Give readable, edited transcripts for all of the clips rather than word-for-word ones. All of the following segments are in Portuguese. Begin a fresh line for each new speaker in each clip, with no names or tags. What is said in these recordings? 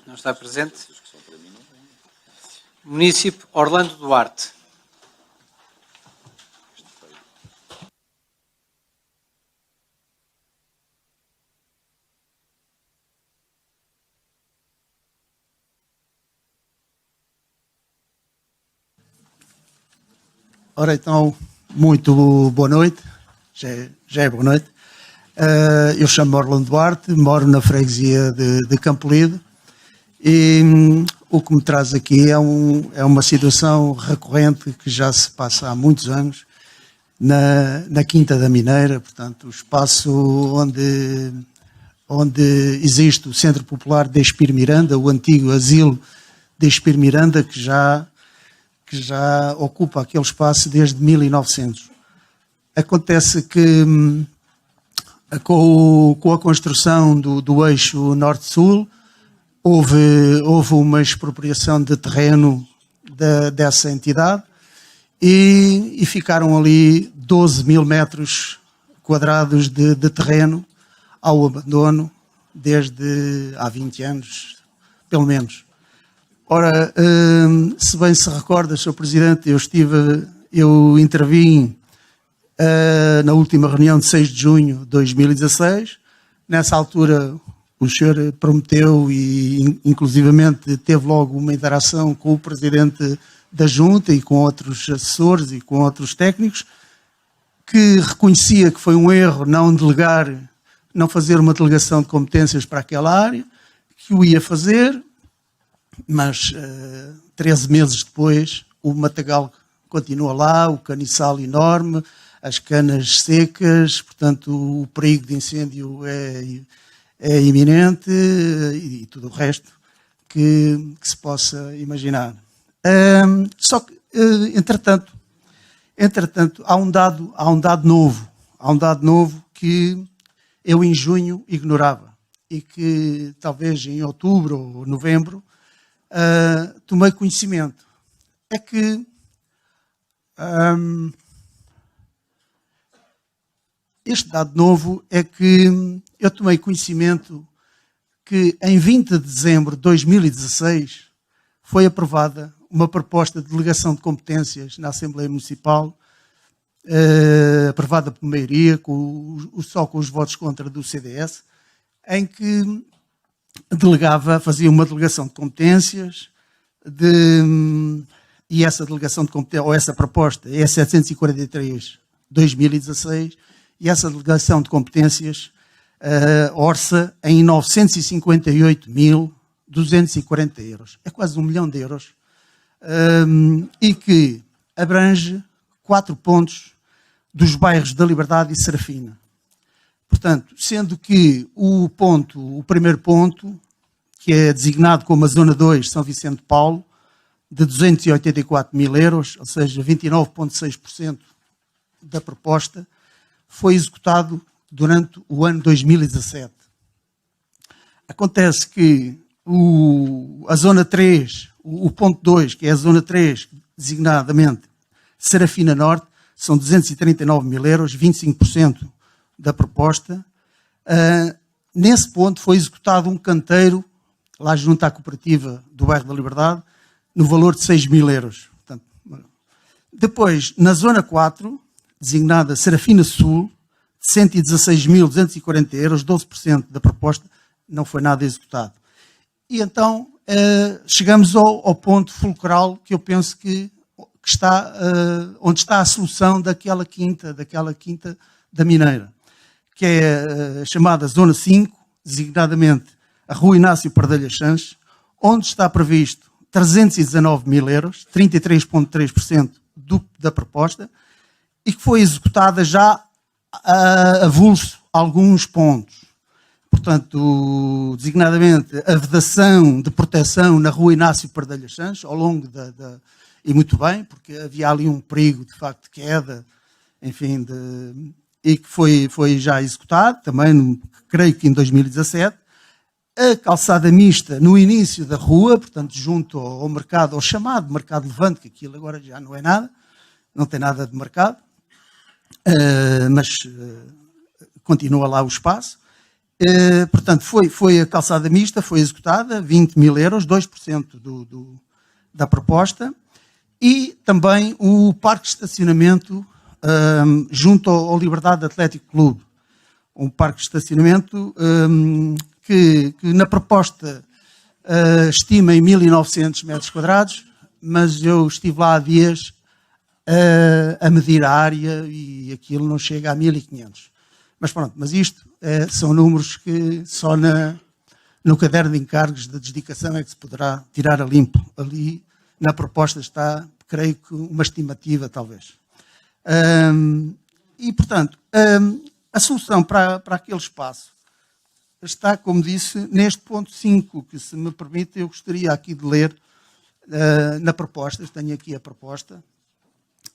Não está presente. Munícipe Orlando Duarte.
Ora então, muito boa noite, já é boa noite. Eu chamo-me Orlando Duarte, moro na freguesia de Campolide e o que me traz aqui é uma situação recorrente que já se passa há muitos anos na Quinta da Mineira, portanto o espaço onde existe o Centro Popular de Espírito Miranda, o antigo asilo de Espírito Miranda, que já ocupa aquele espaço desde 1900. Acontece que com a construção do eixo norte-sul houve uma expropriação de terreno dessa entidade e ficaram ali 12 mil metros quadrados de terreno ao abandono desde há 20 anos, pelo menos. Ora, se bem se recorda, Sr. Presidente, eu intervim na última reunião de 6 de junho de 2016. Nessa altura, o senhor prometeu e, inclusivamente, teve logo uma interação com o Presidente da Junta e com outros assessores e com outros técnicos, que reconhecia que foi um erro não fazer uma delegação de competências para aquela área, que o ia fazer. Mas 13 meses depois o matagal continua lá, o caniçal enorme, as canas secas, portanto o perigo de incêndio é iminente e tudo o resto que se possa imaginar. Só que, entretanto, há um dado novo que eu em junho ignorava e que talvez em outubro ou novembro tomei conhecimento. É que este dado novo é que eu tomei conhecimento que em 20 de dezembro de 2016 foi aprovada uma proposta de delegação de competências na Assembleia Municipal, aprovada por maioria, só com os votos contra do CDS, em que fazia uma delegação de competências e essa delegação de competências, ou essa proposta, é 743/2016, e essa delegação de competências orça em 958.240 euros. É quase 1 milhão de euros. E que abrange 4 pontos dos bairros da Liberdade e Serafina. Portanto, sendo que o primeiro ponto, que é designado como a Zona 2, São Vicente de Paulo, de 284 mil euros, ou seja, 29,6% da proposta, foi executado durante o ano 2017. Acontece que a Zona 3, o ponto 2, que é a Zona 3, designadamente Serafina Norte, são 239 mil euros, 25% da proposta. Nesse ponto foi executado um canteiro, lá junto à cooperativa do bairro da Liberdade, no valor de 6 mil euros. Portanto, depois, na Zona 4, designada Serafina Sul, de 116.240 euros, 12% da proposta, não foi nada executado. E então chegamos ao ponto fulcral que eu penso que está, onde está a solução daquela quinta da Mineira, que é chamada Zona 5, designadamente a Rua Inácio Pardelha Sanches, onde está previsto 319 mil euros, 33,3% da proposta, e que foi executada já a avulso alguns pontos. Portanto, designadamente a vedação de proteção na Rua Inácio Pardelha Sanches, ao longo e muito bem, porque havia ali um perigo, de facto, de queda, enfim, e que foi já executado, também, creio que em 2017. A calçada mista no início da rua, portanto, junto ao mercado, ao chamado Mercado Levante, que aquilo agora já não é nada, não tem nada de mercado, mas continua lá o espaço. Portanto, foi a calçada mista, foi executada, 20 mil euros, 2% da proposta, e também o parque de estacionamento junto ao Liberdade Atlético Clube. Um parque de estacionamento que na proposta estima em 1.900 metros quadrados, mas eu estive lá há dias a medir a área e aquilo não chega a 1.500. Mas pronto, mas isto são números que só no caderno de encargos da dedicação é que se poderá tirar a limpo. Ali na proposta está, creio que, uma estimativa, talvez. E, portanto, a solução para aquele espaço está, como disse, neste ponto 5, que, se me permite, eu gostaria aqui de ler na proposta. Tenho aqui a proposta,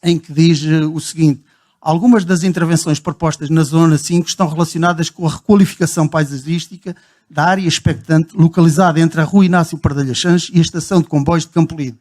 em que diz o seguinte: algumas das intervenções propostas na Zona 5 estão relacionadas com a requalificação paisagística da área expectante localizada entre a Rua Inácio Pardelha Sanches e a Estação de Comboios de Campolide.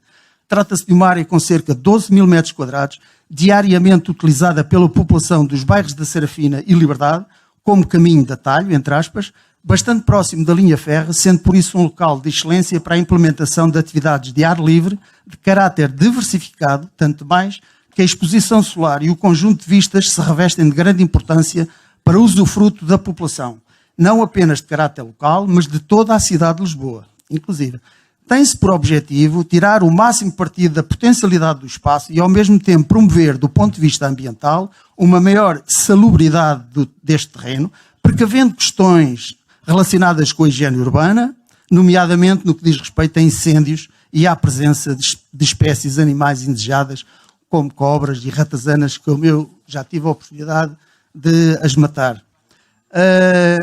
Trata-se de uma área com cerca de 12 mil metros quadrados, diariamente utilizada pela população dos bairros da Serafina e Liberdade, como caminho de atalho, entre aspas, bastante próximo da linha férrea, sendo por isso um local de excelência para a implementação de atividades de ar livre, de caráter diversificado, tanto mais que a exposição solar e o conjunto de vistas se revestem de grande importância para o usufruto da população, não apenas de caráter local, mas de toda a cidade de Lisboa. Inclusive, tem-se por objetivo tirar o máximo partido da potencialidade do espaço e, ao mesmo tempo, promover, do ponto de vista ambiental, uma maior salubridade deste terreno, precavendo questões relacionadas com a higiene urbana, nomeadamente no que diz respeito a incêndios e à presença de espécies animais indesejadas, como cobras e ratazanas, como eu já tive a oportunidade de as matar.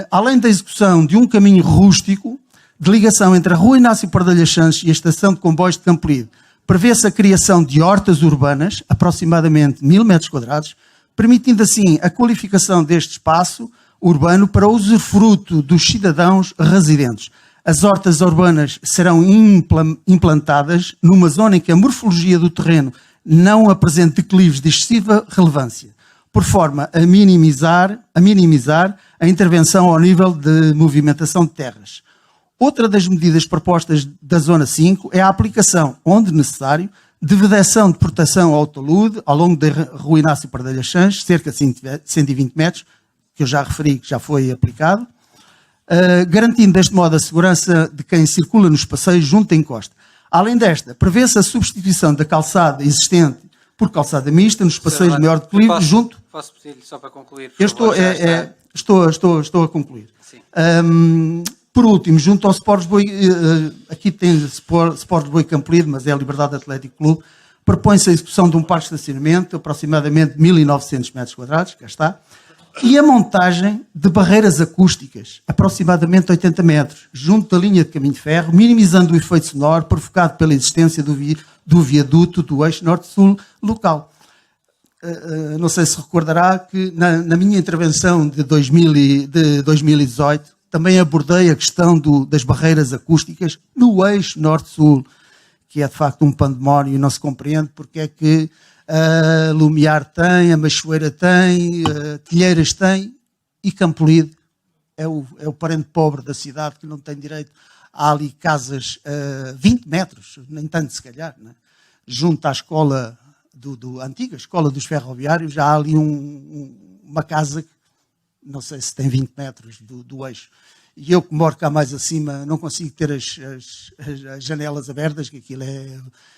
Além da execução de um caminho rústico de ligação entre a Rua Inácio Pardelha Sanches e a Estação de Comboios de Campolide, prevê-se a criação de hortas urbanas, aproximadamente 1.000 metros quadrados, permitindo assim a qualificação deste espaço urbano para o usufruto dos cidadãos residentes. As hortas urbanas serão implantadas numa zona em que a morfologia do terreno não apresenta declives de excessiva relevância, por forma a minimizar a intervenção ao nível de movimentação de terras. Outra das medidas propostas da Zona 5 é a aplicação, onde necessário, de vedação de proteção ao talude ao longo da Rua Inácio Pardelha Sanches, cerca de 120 metros, que eu já referi que já foi aplicado, garantindo deste modo a segurança de quem circula nos passeios junto à encosta. Além desta, prevê-se a substituição da calçada existente por calçada mista nos passeios de maior declive junto...
Posso pedir-lhe só para concluir?
Eu estou a concluir. Por último, junto ao Sport Lisboa, aqui tem Sport Lisboa e Campolide, mas é a Liberdade Atlético Clube, propõe-se a execução de um parque de estacionamento, aproximadamente 1.900 metros quadrados, cá está, e a montagem de barreiras acústicas, aproximadamente 80 metros, junto da linha de caminho de ferro, minimizando o efeito sonoro provocado pela existência do viaduto do eixo norte-sul local. Não sei se recordará que na minha intervenção de 2018 também abordei a questão das barreiras acústicas no eixo norte-sul, que é de facto um pandemónio e não se compreende porque é que a Lumiar tem, a Machoeira tem, a Telheiras tem e Campolide é o parente pobre da cidade que não tem direito. Há ali casas a 20 metros, nem tanto se calhar, né? Junto à escola, a antiga escola dos ferroviários, já há ali uma casa que não sei se tem 20 metros do eixo. E eu que moro cá mais acima não consigo ter as janelas abertas, que aquilo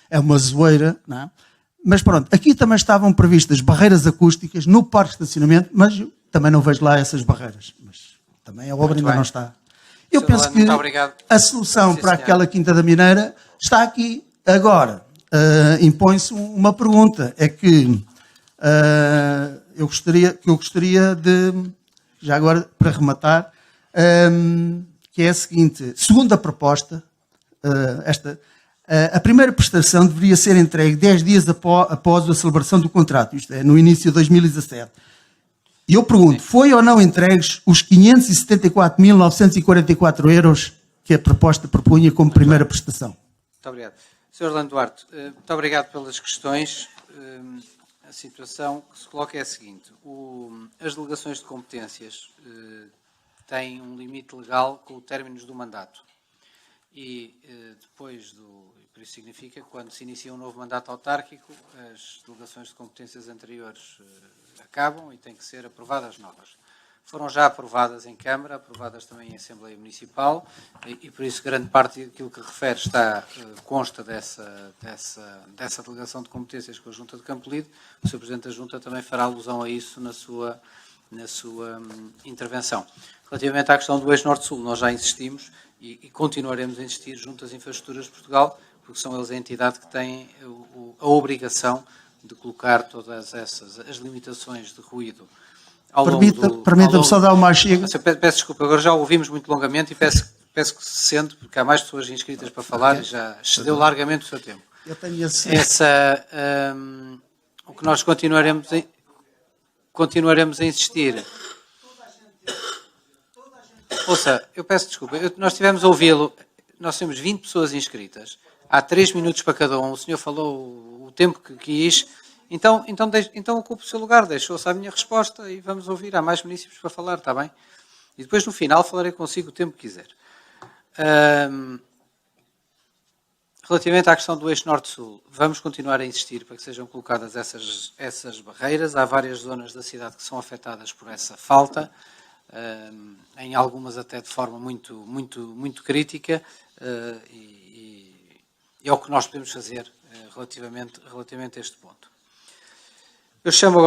é uma zoeira, não é? Mas pronto, aqui também estavam previstas barreiras acústicas no parque de estacionamento, mas eu também não vejo lá essas barreiras. Mas também a obra ainda não está. Eu penso que a solução para aquela Quinta da Mineira está aqui. Agora, impõe-se uma pergunta. É que eu gostaria de, já agora para rematar, que é a seguinte: segundo a proposta, a primeira prestação deveria ser entregue 10 dias após a celebração do contrato, isto é, no início de 2017. E eu pergunto, foi ou não entregues os 574.944 euros que a proposta propunha como primeira prestação?
Muito obrigado. Sr. Orlando Duarte, muito obrigado pelas questões. A situação que se coloca é a seguinte: as delegações de competências tem um limite legal com o término do mandato. E depois por isso significa que quando se inicia um novo mandato autárquico, as delegações de competências anteriores acabam e têm que ser aprovadas novas. Foram já aprovadas em Câmara, aprovadas também em Assembleia Municipal, e por isso grande parte daquilo que refere consta dessa delegação de competências com a Junta de Campolide. O Sr. Presidente da Junta também fará alusão a isso na sua intervenção. Relativamente à questão do eixo Norte-Sul, nós já insistimos e continuaremos a insistir junto às Infraestruturas de Portugal, porque são eles a entidade que tem a obrigação de colocar todas as limitações de ruído.
Permita-me só dar uma chega.
Peço desculpa, agora já ouvimos muito longamente e peço que se sente, porque há mais pessoas inscritas para falar e já excedeu largamente o seu tempo.
Eu tenho esse...
O que nós continuaremos a insistir. Ouça, eu peço desculpa, nós tivemos a ouvi-lo, nós temos 20 pessoas inscritas, há 3 minutos para cada um, o senhor falou o tempo que quis, então ocupe o seu lugar, deixou-se a minha resposta e vamos ouvir, há mais municípios para falar, está bem? E depois no final falarei consigo o tempo que quiser. Relativamente à questão do eixo Norte-Sul, vamos continuar a insistir para que sejam colocadas essas barreiras, há várias zonas da cidade que são afetadas por essa falta, em algumas até de forma muito crítica, e é o que nós podemos fazer relativamente a este ponto. Eu chamo agora